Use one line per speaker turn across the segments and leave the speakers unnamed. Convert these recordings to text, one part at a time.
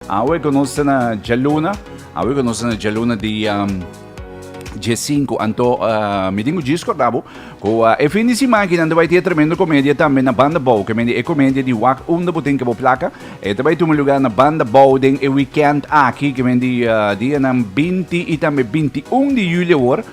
Awe conosce na Jaluna, awe conosce na Jaluna di G5, anto mi dingo discordavo e fim de semana que vai ter tremendo comédia também na banda Bow, que é comédia de WAC botem que vou placa e também tem um lugar na banda Bow den e weekend aqui que vem dia na 20 e também 21 de julho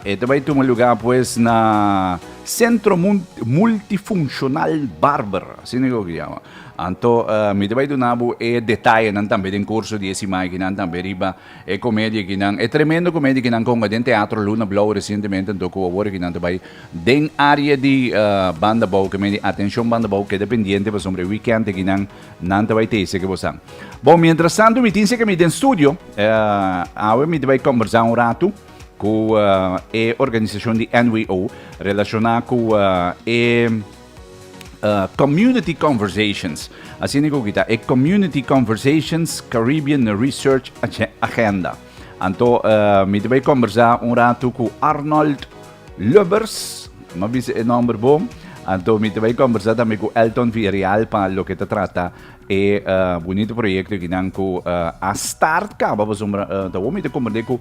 e também tem um lugar pues na Centro Multifuncional Barber, assim é que chama. Anto mi deve donare e dettagli nan também den corso di semana que nan também riba e comédia que nan é tremendo comédia que nan conga den teatro Luna Blau recentemente então com agora que nan também den área de banda bau que me atenção banda bau que dependente para sobre weekend que nan também tem esse que você. Bom, mientras tanto me tinha que me den studio agora me deve conversar rato com a organização de NWO relacionada com Community Conversations. Assim que kita Community Conversations Caribbean Research Agenda. Anto me deve conversar rato com Arnold Lubbers, mas é nome bom. Anto me deve conversar também com Elton Villarreal para lo que trata bonito projeto que nan ko a start kaba ba sombra da wome de komende ko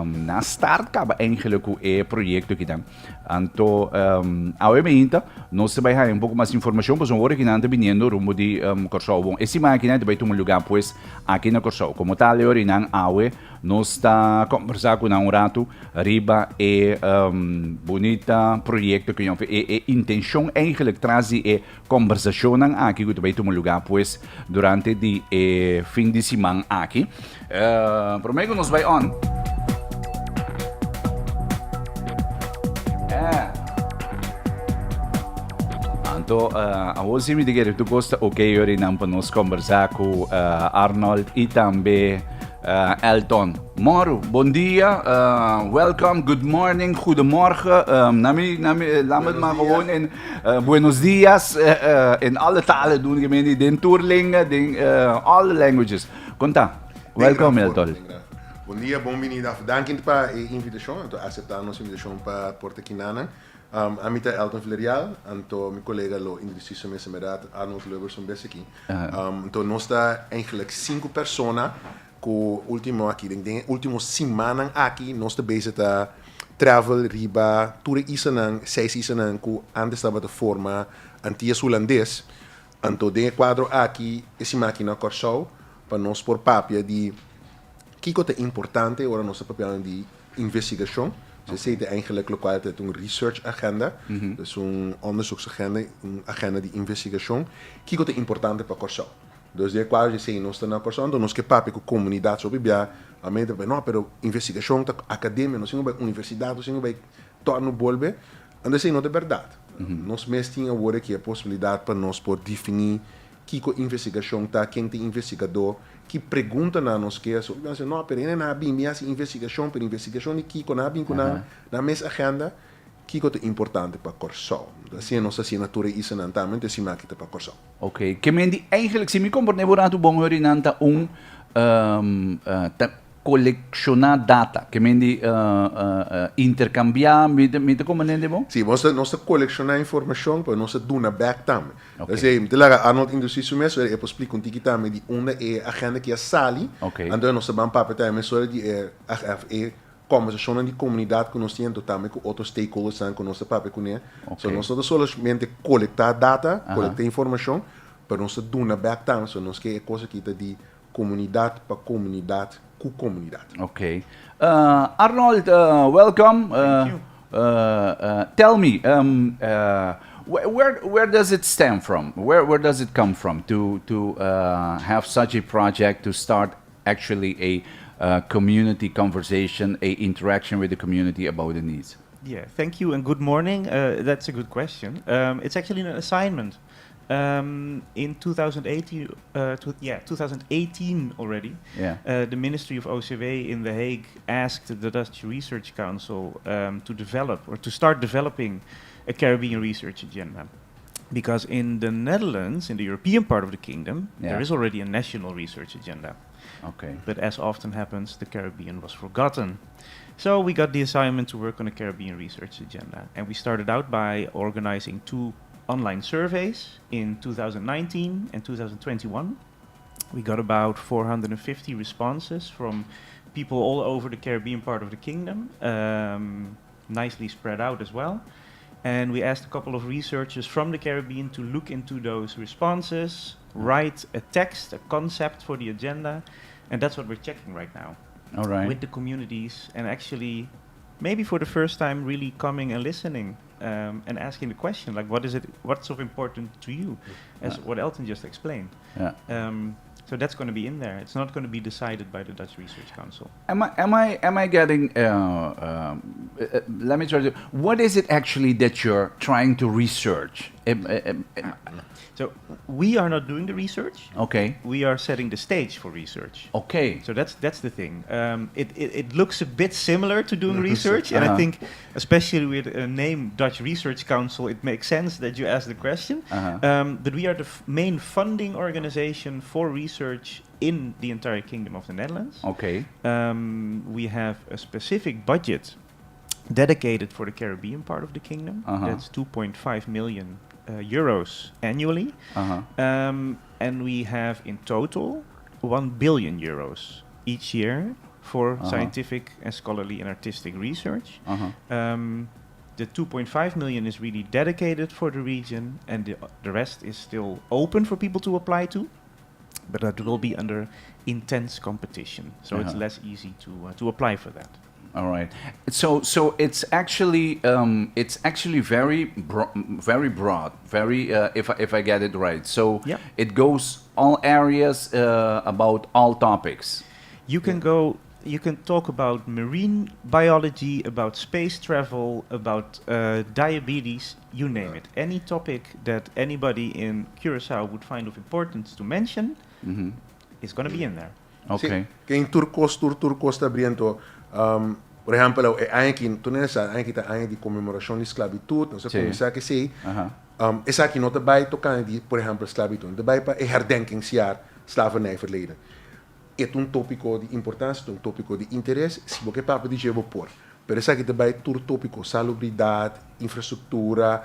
na start kaba eigenlijk ko projeto que dan anto ao Mainta nós vai ter um pouco mais informação para hora que nan tá vindo rumo de Corsau bom esse máquina vai ter um lugar pues aqui na Corsau como tal hora nan awe nós está conversar com um rato riba bonita projeto que intenshon eigenlijk trazer kombersashonnan aqui que vai ter um lugar pues durante di fim de semana aqui. Prometo nos vai on. Então, a você me diga que tu gosta ok hoje não para nos conversar com Arnold e também Elton. Moro, bom dia, welcome, good morning, goedemorgen. Laat me maar gewoon in buenos dias, in alle talen doen, gemeen, den toerlingen, alle languages. Conta, welcome Elton.
Bom dia, bom venida. Dank para a invitação, então aceitar nossa invitação para Porto Quinana. Amita Elton Villarreal, então meu colega lo indeciso me semerat Arnold Lubbers um best aqui. Então nós está eigenlijk 5 pessoas com último aqui, den último semana aqui nós está bezig a travel riba tour isanan 6 isanan com antes estava de forma antias holandês. Então den quadro aqui esse máquina Corsau para nós por papia de que é importante ora nossa papel de investigação. Ze zitten eigenlijk lokaal uit een research agenda, dus een onderzoeksagenda, een agenda de investigação, que é importante para Corsau. Dus de quase se nós estamos na Corsau, então nós que papo com comunidade sobre bia, a mente não, pero investigação tá academia, nós não vai universidade, nós não vai torno bolbe, anda sei não é verdade. Nós mesmo tinha agora que a possibilidade para nós por definir que a investigação tá, quem tem investigador, que pergunta na nós que é sobre, não, pero ainda não bem minha investigação, pero investigação de que na bem na mesma agenda, que é importante para Corsau. Assim nós assinatura isso não tá, mas sim máquina para Corsau.
Ok, que mendi eigenlijk se me comporte burato bom horinanta coleccionar data, que mendi intercambiar, me como nende bom?
Sim, nós colecionar informação, para nós dar back também. Assim, te laga Arnold industrie mes, eu explico um ticket também de onde é a agenda que é sali. Então nós vamos para também sobre de conversações de comunidade que nós temos também com outros stakeholders com nossa papel com ele. So nós não somente coletar data, coletar informação, para nós dar back também. So nós que é coisa que está de comunidade para comunidade.
Okay. Arnold, welcome.
Thank you.
Tell me, where does it stem from? Where does it come from to have such a project to start actually a community conversation, a interaction with the community about the needs?
Yeah, thank you and good morning. That's a good question. It's actually an assignment. In 2018, 2018 already, the Ministry of OCW in The Hague asked the Dutch Research Council to develop or to start developing a Caribbean research agenda. Because in the Netherlands, in the European part of the kingdom, there is already a national research agenda.
Okay.
But as often happens, the Caribbean was forgotten. So we got the assignment to work on a Caribbean research agenda. And we started out by organizing 2 online surveys in 2019 and 2021. We got about 450 responses from people all over the Caribbean part of the kingdom, nicely spread out as well. And we asked a couple of researchers from the Caribbean to look into those responses, write a text, a concept for the agenda, and that's what we're checking right now.
All right.
With the communities, and actually, maybe for the first time, really coming and listening and asking the question, like, what's so important to you, as what Elton just explained.
Yeah.
So that's going to be in there. It's not going to be decided by the Dutch Research Council.
Am I getting? Let me try to. What is it actually that you're trying to research?
So we are not doing the research.
Okay.
We are setting the stage for research.
Okay.
So that's the thing. It looks a bit similar to doing research, and I think, especially with a name Dutch Research Council, it makes sense that you ask the question. But we are the main funding organization for research in the entire Kingdom of the Netherlands.
Okay.
We have a specific budget dedicated for the Caribbean part of the kingdom. That's 2.5 million euros annually. And we have in total 1 billion euros each year for scientific and scholarly and artistic research. The 2.5 million is really dedicated for the region, and the rest is still open for people to apply to, but that will be under intense competition, so it's less easy to apply for that.
All right. So it's actually very broad. Very if I get it right. So it goes all areas about all topics.
You can talk about marine biology, about space travel, about diabetes, you name it. Any topic that anybody in Curaçao would find of importance to mention is going to be in there.
Okay.
Sim, que em turcos está abrindo, por exemplo, aqui, tu não sabe, aqui está a comemoração de esclavitud, não sei como que sei, essa aqui não está bij tokante, por exemplo, esclavitud, está bij para herdenkingsjaar slavernijverleden. É tópico de importância, tópico de interesse, se você papo de jeito por. Pero essa aqui também é tópico, salubridade, infraestrutura,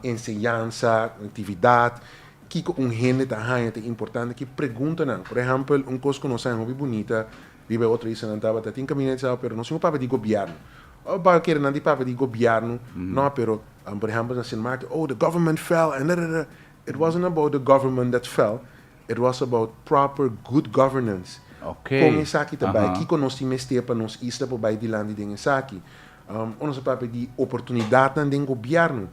ensinança, atividade, que gente é importante, que pergunta, por exemplo, coisa que nós sabemos muito bonita, riba outra isso não estava, tem caminho, pero não somos papo de governo. Ou para querer não de papo de governo, não, pero, por exemplo, na Sint Maarten, the government fell, and it wasn't about the government that fell. It was about proper good governance.
Okay.
Como isso aqui também, que nós investir para nós isla para baixo de lá de dinheiro aqui, nós papo de oportunidade não tem governo.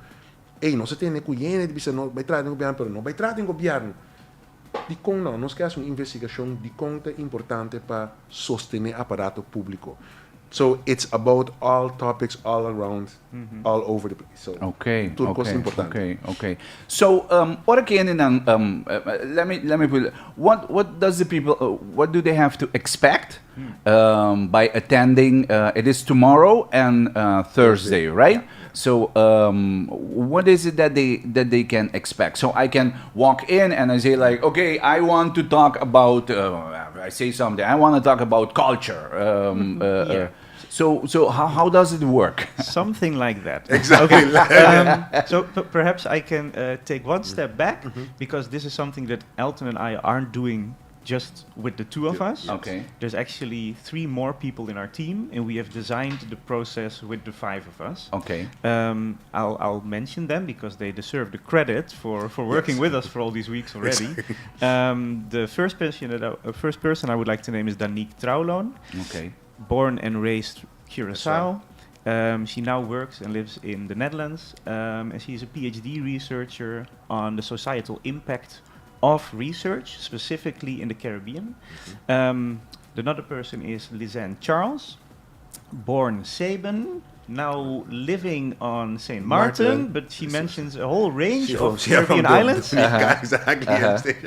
Nós temos que conhecer de não vai trazer governo, pero não vai trazer governo. De como não, nós queremos uma investigação de conta importante para sostener aparato público. So it's about all topics all around, all over the place. So turcos importante.
Okay. So what let me put it, what does the people what do they have to expect by attending? It is tomorrow and Thursday, right? Yeah. So what is it that they can expect? So I can walk in and I say like, okay, I want to talk about. I say something. I want to talk about culture. So how does it work?
Something like that.
Exactly.
Okay. So perhaps I can take one step back, because this is something that Elton and I aren't doing just with the two of us.
Okay.
There's actually 3 more people in our team, and we have designed the process with the 5 of us.
Okay.
I'll mention them because they deserve the credit for working with us for all these weeks already. The first person I would like to name is Danique Trouwloon.
Okay.
Born and raised Curaçao. She now works and lives in the Netherlands, and she's a PhD researcher on the societal impact of research, specifically in the Caribbean. Another person is Lisanne Charles, born Sabin, now living on St. Martin, but she mentions a whole range of Caribbean islands,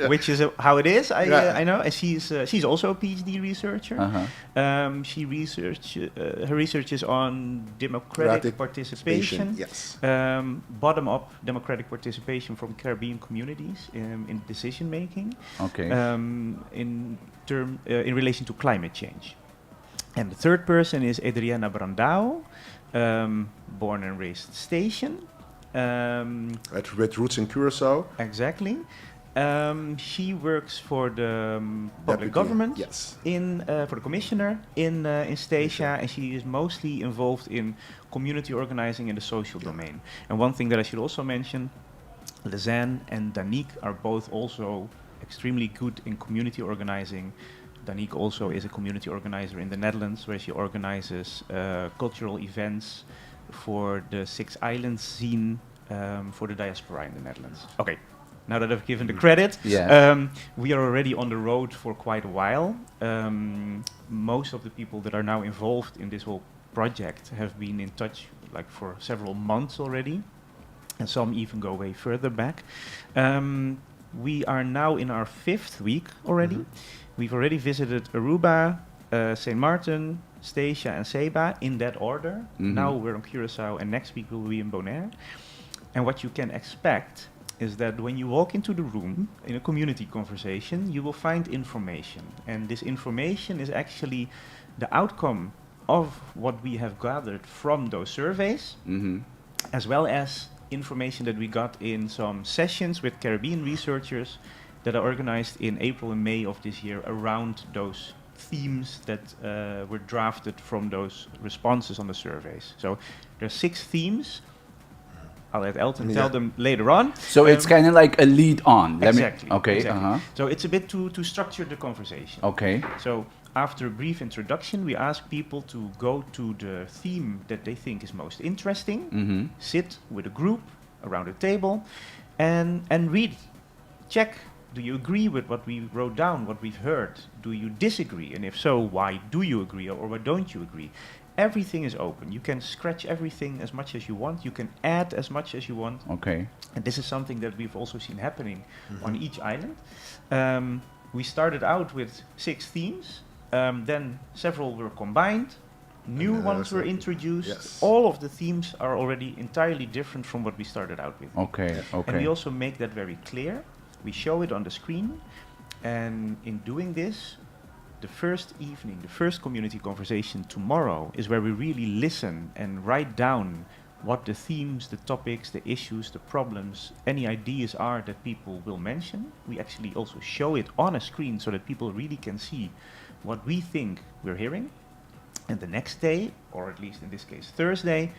which is how it is. I know, and she's also a PhD researcher. Her research is on democratic participation.
Yes.
Bottom-up democratic participation from Caribbean communities in decision making.
Okay.
In relation to climate change. And the third person is Adriana Brandao, born and raised Station.
With roots in Curaçao.
Exactly. She works for the public
Deputy,
government
yes.
for the commissioner in Stasia, and she is mostly involved in community organizing in the social domain. And one thing that I should also mention, Lizanne and Danique are both also extremely good in community organizing. Danique also is a community organizer in the Netherlands, where she organizes cultural events for the Six Islands scene for the diaspora in the Netherlands. Okay, now that I've given the credit, we are already on the road for quite a while. Most of the people that are now involved in this whole project have been in touch like for several months already, and some even go way further back. We are now in our 5th week already. We've already visited Aruba, St. Martin, Stasia and Seba in that order. Now we're on Curaçao, and next week we'll be in Bonaire. And what you can expect is that when you walk into the room in a community conversation, you will find information. And this information is actually the outcome of what we have gathered from those surveys, as well as information that we got in some sessions with Caribbean researchers that are organized in April and May of this year around those themes that were drafted from those responses on the surveys. So there are 6 themes. I'll let Elton tell them later on.
So it's kind of like a lead on.
Exactly.
Okay.
Exactly. So it's a bit to structure the conversation.
Okay.
So after a brief introduction, we ask people to go to the theme that they think is most interesting, sit with a group around a table, and read. Check. Do you agree with what we wrote down, what we've heard? Do you disagree? And if so, why do you agree or why don't you agree? Everything is open. You can scratch everything as much as you want. You can add as much as you want.
Okay.
And this is something that we've also seen happening on each island. We started out with 6 themes. Then several were combined. New ones were introduced.
Yes.
All of the themes are already entirely different from what we started out with.
Okay. Okay.
And we also make that very clear. We show it on the screen. And in doing this, the first evening, the first community conversation tomorrow is where we really listen and write down what the themes, the topics, the issues, the problems, any ideas are that people will mention. We actually also show it on a screen so that people really can see what we think we're hearing. And the next day, or at least in this case Thursday,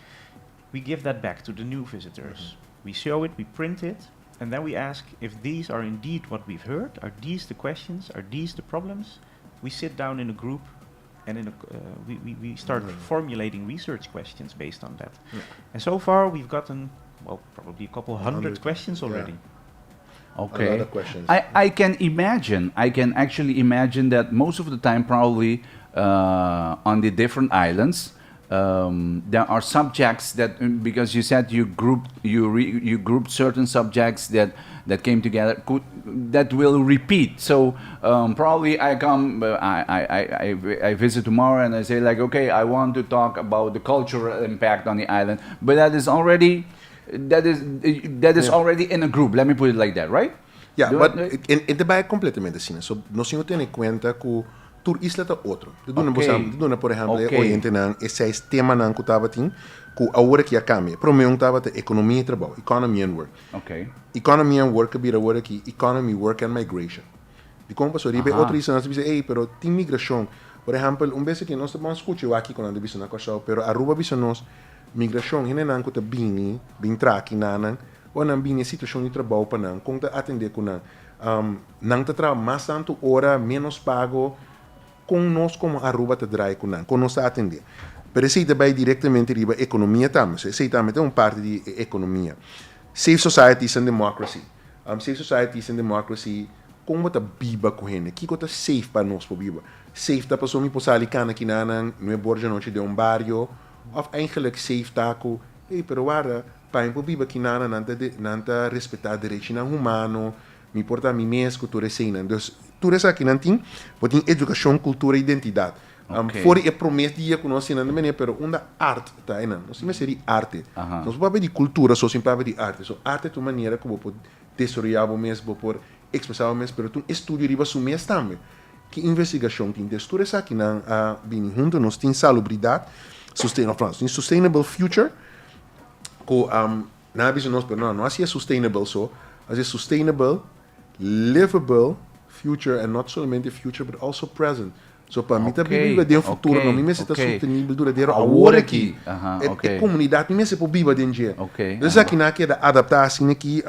we give that back to the new visitors. We show it, we print it, and then we ask if these are indeed what we've heard. Are these the questions? Are these the problems? We sit down in a group and we start formulating research questions based on that. And so far we've gotten, well, probably a couple hundred questions already.
Okay.
A lot of questions.
I can actually imagine that most of the time probably on the different islands there are subjects that, because you said you grouped certain subjects that came together that will repeat. So probably I come, I visit tomorrow and I say like, okay, I want to talk about the cultural impact on the island, but that is already already in a group. Let me put it like that, right?
Yeah, but it vai completamente assim. So nós temos que ter em conta que tur isla ta outro. Duna por exemplo, oriente nan esse tema nan que tava tin, que a hora que a cambia. Pro meu tava te economia e trabalho, economy and work.
Okay.
Economy and work bira hora que economy, work and migration. De como passou ribe outra isla nós dizer, ei, pero tem migração. Por exemplo, vez que nós estamos escutando aqui quando andamos na costa, pero Aruba bisa nós migração hine nan que ta bini, bin traki nanan, ou nan bini situação de trabalho para nan, com ta atender com nan. Nan ta tra mais tanto hora menos pago com nós como Aruba te draai com nan, com nós ta atender. Pero esse também diretamente riba economia também. Esse também é parte de economia. Safe societies and democracy. Safe societies and democracy, como ta biba com ele? Que tá safe para nós por biba? Safe ta pessoa me possa ali cana que nanan, não é borja noite de barrio, of eigenlijk safe taco, pero wara, para por biba que nanan nanta respeitar direitos humanos, me importa a mim mesmo, cultura e cena. Então, tudo isso aqui não tem, pode ter educação, cultura e identidade. Fora é promessa dia que nós ensinamos, mas pero uma arte tá aí não. Nós temos de arte. Nós vamos de cultura, só sempre de arte. So arte é uma maneira que você pode desarrollar o mesmo, pode expressar o mesmo, pero tu estudo riba o mesmo também. Que investigação tem tudo isso aqui não bem junto, nós tem salubridade, sustainable future, que na visão nós, pero não é sustainable só, mas é sustainable livable future, and not solamente future, but also present. So, para mim, também
Ok,
viver de um futuro,
ok,
não me está
ok.
sustentável duradouro
Agora
agora aqui.
Aham,
É
ok.
comunidade, me se por viver de um dia.
Ok,
Dus
aham.
aqui na que da adaptar assim aqui,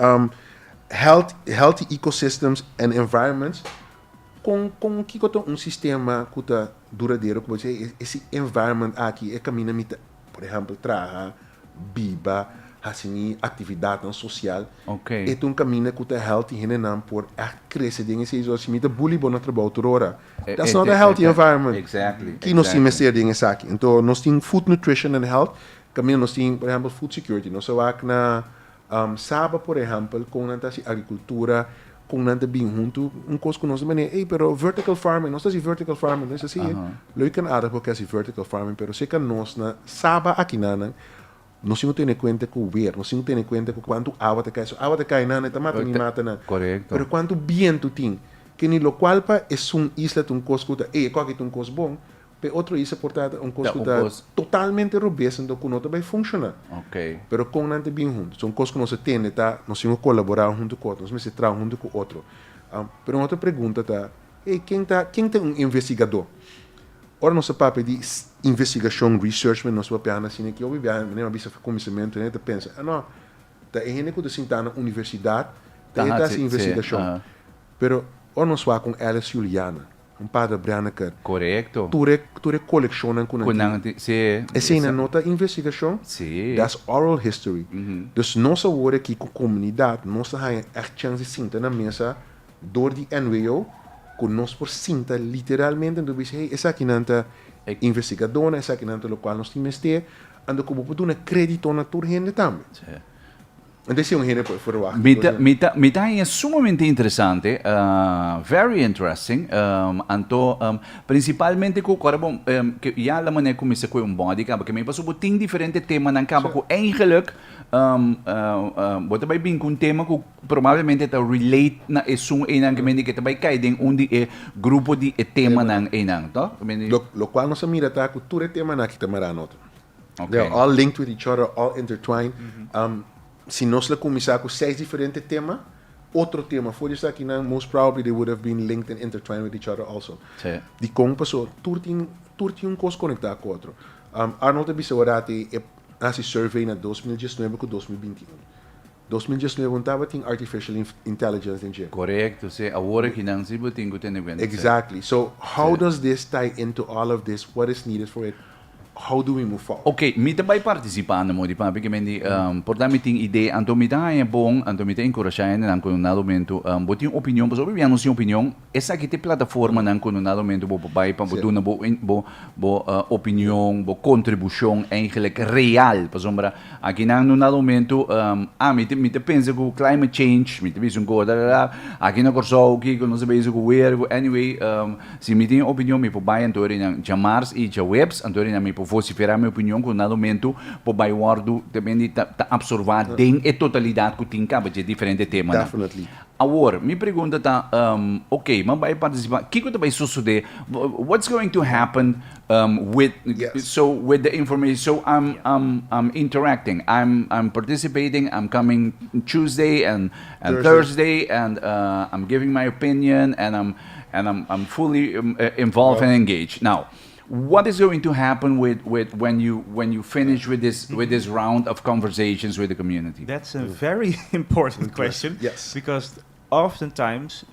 healthy ecosystems and environments com que um sistema que tá duradouro, como você esse environment aqui é caminho por exemplo, traga biba, assim, atividade social.
Ok.
É um caminho que tá healthy e não por crescer dentro desse isso assim, tá bully bom na trabalho outra hora. That's not a healthy environment.
Exactly.
Que nós temos ser dentro desse aqui. Então, nós temos food nutrition and health, caminho nós temos, por exemplo, food security. Nós só aqui na sabe, por exemplo, com a agricultura, com nada bem junto, coisa que nós também, pero vertical farming, nós temos vertical farming, nós assim, leuk kan aardig porque é vertical farming, pero se que nós na sabe aqui na nós temos que ter em conta com o ver, nós temos que ter em conta com quanto água te cai, so água te cai na, te mata ni mata na.
Correcto.
Pero quanto viento tem, que ni lo qual pa é isla um coisa que qual que um coisa bom, pe outro isla portada coisa que totalmente robusto, então que não vai funcionar.
Ok.
Pero com nante bem junto, são coisas que nós temos, tá, nós temos que colaborar junto com outros, nós temos que trabalhar junto com outro. Pero outra pergunta tá, quem tem um investigador? Ora nossa papel de investigação, research, mas nosso papel assim que eu vivo, nem bisa conhecimento, nem te pensa, não, tá é gente que está na universidade, tá essa investigação. Pero ora nós vamos com Alice Juliana, padre Brianna que
Correcto.
tu coleciona com
Sim.
essa é nota investigação.
Sim.
That's oral history. Dus nossa hora aqui com a comunidade, nós temos a chance de sentar na mesa door die NWO, com nós por sentar literalmente, então diz, hey, essa aqui não é investigadora, essa aqui não é o qual nós temos que ter, ando como por dar crédito na tua gente também. Então esse é gente por verwacht.
Mita é sumamente interessante, very interesting, principalmente com bom, que já a maneira como isso é um bom, porque me passou por diferentes temas na capa com eigenlijk bota vai bem com um tema que provavelmente está relate na esum enang que também cai dentro grupo de tema nang enang, tá?
Lo qual nós mira tá com tudo tema na que tamara nota. They are all linked with each other, all intertwined. Se nós começar com 6 diferentes temas, outro tema, for isso aqui, most probably they would have been linked and intertwined with each other also. De como passou, tudo tinha coisa conectada com o outro. Arnold Bissaurati esse survey na 2019 com 2021. 2019 estava tem artificial intelligence em dia.
Correcto, sim. Agora que não se botinho tem evento.
Exactly. So how does this tie into all of this? What is needed for it? How do we move forward?
Ok, mi também participar na modi pa, porque mendi portanto tem ideia, anto mi dá é bom, anto mi tem encorajar na com um momento, botin opinião, mas obviamente não sim opinião, essa aqui tem plataforma na com um momento bo bai pa botar na bo opinião, bo contribuição eigenlijk real, por exemplo, aqui na no momento, mi te pensa com climate change, mi te pensa com aqui na corso aqui com nós pensa com where anyway, se mi tem opinião mi po bai anto na Djamars e djaweps, anto na mi po vociferar minha opinião com nada momento po bai wardo também tá absorver den a totalidade que tem cabo de diferente tema.
Definitely.
Agora, minha pergunta tá, ok, mas vai participar. Que coisa vai suceder? What's going to happen with with the information? So I'm interacting. I'm participating. I'm coming Tuesday and Thursday, and I'm giving my opinion, and I'm fully involved and engaged. Now, what is going to happen with when you finish with this round of conversations with the community?
That's a very important question.
Yes.
Because oftentimes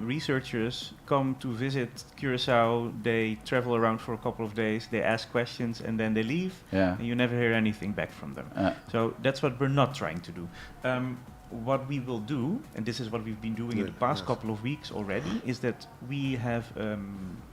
researchers come to visit Curacao, they travel around for a couple of days, they ask questions, and then they leave, and you never hear anything back from them. So that's what we're not trying to do. What we will do, and this is what we've been doing in the past couple of weeks already, is that we have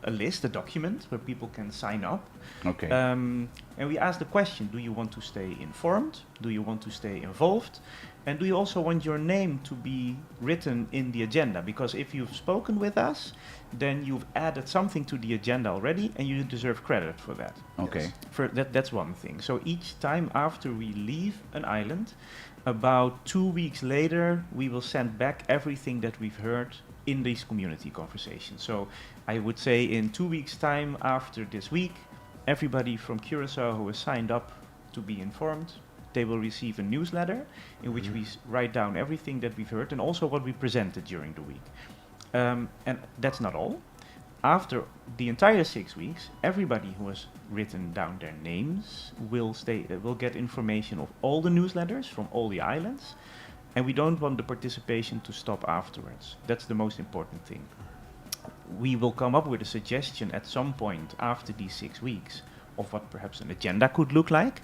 a list, a document where people can sign up.
Okay.
And we ask the question, do you want to stay informed? Do you want to stay involved? And do you also want your name to be written in the agenda? Because if you've spoken with us, then you've added something to the agenda already, and you deserve credit for that.
Okay.
For that's one thing. So each time after we leave an island, about 2 weeks later, we will send back everything that we've heard in these community conversations. So I would say in 2 weeks' time after this week, everybody from Curacao who has signed up to be informed they will receive a newsletter in which we write down everything that we've heard and also what we presented during the week. And that's not all. After the entire 6 weeks, everybody who has written down their names will get information of all the newsletters from all the islands, and we don't want the participation to stop afterwards. That's the most important thing. We will come up with a suggestion at some point after these 6 weeks of what perhaps an agenda could look like,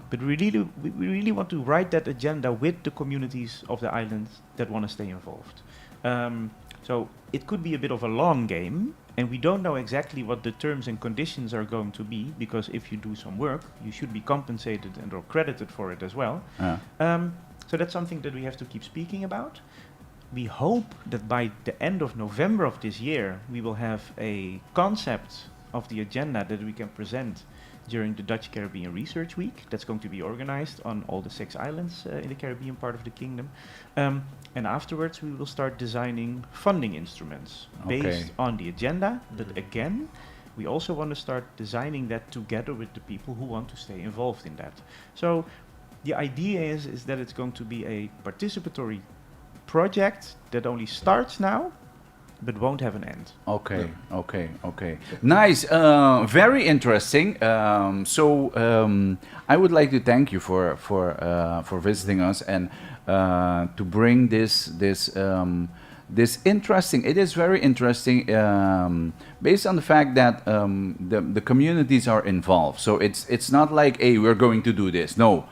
but we really want to write that agenda with the communities of the islands that want to stay involved. So it could be a bit of a long game, and we don't know exactly what the terms and conditions are going to be, because if you do some work, you should be compensated and or credited for it as well. So that's something that we have to keep speaking about. We hope that by the end of November of this year, we will have a concept of the agenda that we can present during the Dutch Caribbean Research Week. That's going to be organized on all the 6 islands in the Caribbean part of the kingdom. And afterwards, we will start designing funding instruments based on the agenda. But again, we also want to start designing that together with the people who want to stay involved in that. So the idea is that it's going to be a participatory project that only starts now, but won't have an end.
Okay. Nice. Very interesting. I would like to thank you for visiting us and to bring this interesting. It is very interesting based on the fact that the communities are involved. So it's not like, hey, we're going to do this. No.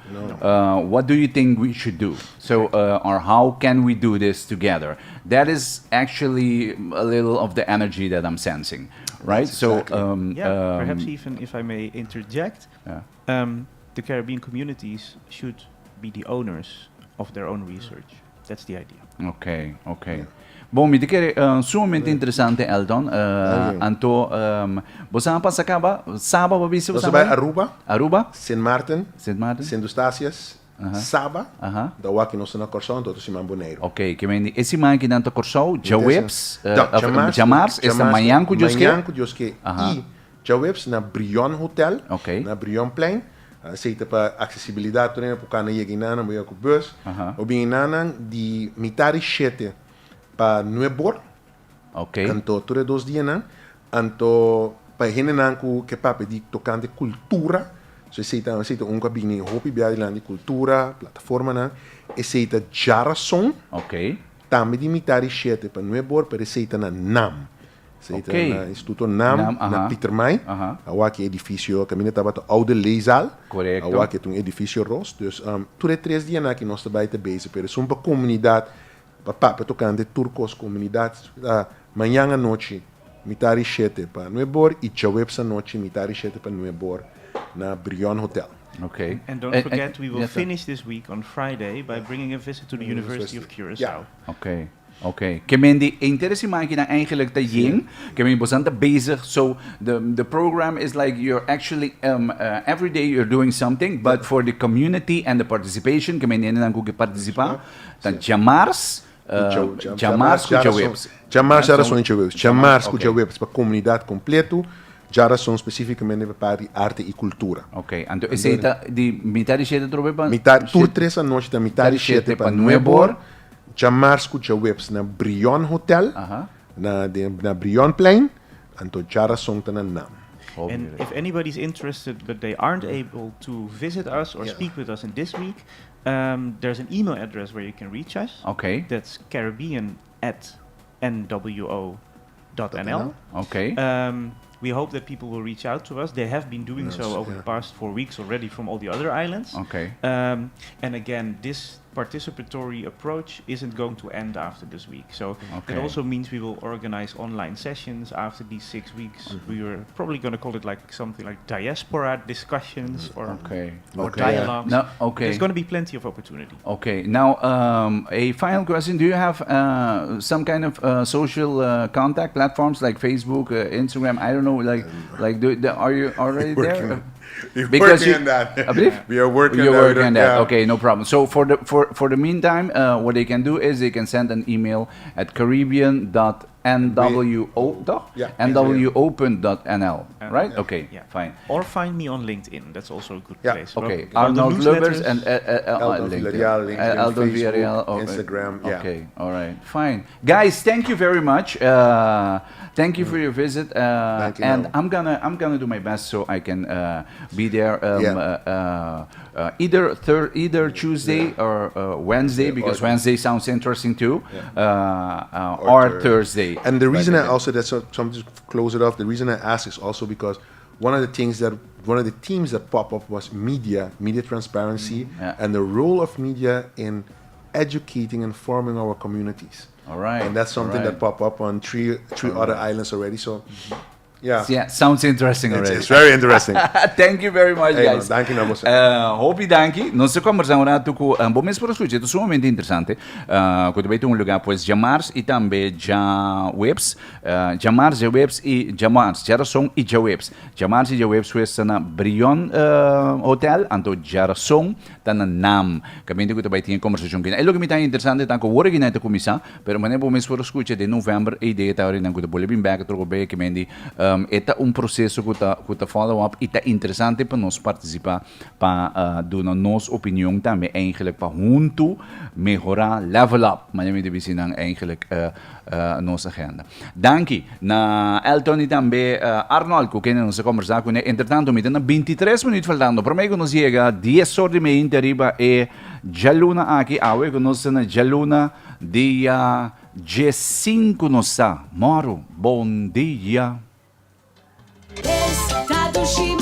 What do you think we should do? So or how can we do this together? That is actually a little of the energy that I'm sensing, right?
Exactly.
So
perhaps even if I may interject, the Caribbean communities should be the owners of their own research. That's the idea.
Okay. Bom, mi dikere sumamente interessante, Eldon. Anto, bosapa sakaba, saba babisa
Nós
usaba?
vai
Aruba,
Sint Maarten,
Sint Maarten.
Sint Eustácias, Saba, da waki nós na Corsão, todo se mamboneiro.
Ok, que mendi esse man que nanto Corsou, djaweps,
Djamars,
essa manhã que
Joske, e djaweps na Brion Hotel, na Brion Plein. Aceita para acessibilidade também para quando chega na boia com bus. O bem na de mitari 7 para Nuebor. Anto todos 2 dias na. Anto para gente que papo de tokante cultura. So aceita cabine hopi de cultura, plataforma na. Aceita jarason. Também de mitari 7 para Nuebor para aceita na NAM. Na Instituto NAM, na Pieter May. Aqui é edifício, caminho estava to oude leeszaal.
Correcto.
Aqui é edifício roos. Dus todos 3 dias aqui nós estamos bezig. Pero é uma comunidade, para tocando turcos comunidades. Manhã à noite, mitari 7 para Nuebor e djaweps à noite, mitari 7 para Nuebor na Brion Hotel.
Okay.
And don't forget, we will finish this week on Friday by bringing a visit to the University of Curaçao.
Okay. Kemendi interesse maken na eigenlijk te jing. Kemendi bosanta bezig. So the program is like you're actually every day you're doing something, but for the community and the participation. Kemendi na nang participar. Dan Djamars. Djamars com djaweps.
Djamars era só djaweps. Djamars com djaweps para comunidade completo. Jara são especificamente para arte e cultura.
Ok, então esse é de mitari 7 trobe para
tur 3 a noite da mitari 7 para Nuebor. Djamars com djaweps na Brion Hotel, na Brion Plein, anto Jara são na NAM.
And if anybody's interested but they aren't able to visit us or speak with us in this week, there's an email address where you can reach us.
Okay.
That's caribbean@nwo.nl.
Okay.
We hope that people will reach out to us. They have been doing so over the past 4 weeks already from all the other islands.
Okay.
And again, this participatory approach isn't going to end after this week. So it also means we will organize online sessions after these 6 weeks. We are probably going to call it like something like diaspora discussions or dialogues.
No,
There's going to be plenty of opportunity.
Okay. Now, a final question. Do you have some kind of social contact platforms like Facebook, Instagram? I don't know. Are you already there?
Because we are working on that.
Okay, no problem. So for the meantime, what they can do is they can send an email at caribbean.nwo NWO, toch?
Yeah,
NWOpen.nl, right?
Yeah.
Okay,
Yeah.
fine.
Or find me on LinkedIn. That's also a good
Yeah.
place.
Okay,
About the
Arnold Lubbers
newsletters,
and
Eldon
LinkedIn.
Villarreal, LinkedIn,
Eldon
Facebook,
Villarreal,
Instagram, yeah.
Okay, all right, fine. Guys, thank you very much. Thank you for your visit.
Thank you,
And
Mel.
I'm gonna do my best so I can be there
Yeah.
either Tuesday or Wednesday, because
or-
Wednesday sounds interesting too,
Or
or Thursday.
And the reason
Like
I also, that's something to close it off, the reason I ask is also because one of the themes that pop up was media transparency,
Yeah.
and the role of media in educating and forming our communities.
All right,
And that's something
all right.
that pop up on three other islands already. So, yeah,
Yeah, sounds interesting already.
it's very interesting.
Thank you very much,
Hey,
guys.
man, thank you, Namos.
Hopi danki. Nós conversamos um pouco, bom mês por escutar, é sumamente interessante. Quando vai ter lugar, pois Djamars e também djaweps, Djamars, djaweps e Djamars, Geração e djaweps. Djamars e djaweps foi na Brion Hotel, anto Geração tá na Nam. Kami ko vai ter conversação que é logo me tá interessante, tá com o que neta comissão, pero mané bom mês por escutar de novembro e de tá não ko boleh back troco bem que mendi é um processo que tá follow up e tá interessante para nós participar para dar nossa opinião também eigenlijk para junto melhorar level up mas me deve ser eigenlijk nossa agenda. Danke na Elton e também Arnold que nós conversar com ele. Entretanto me dá 23 minutos faltando para mim que nos chega 10 horas de meia riba e Jaluna aqui awe que nós na Jaluna dia G5 nossa moro bom dia.
Está dushi.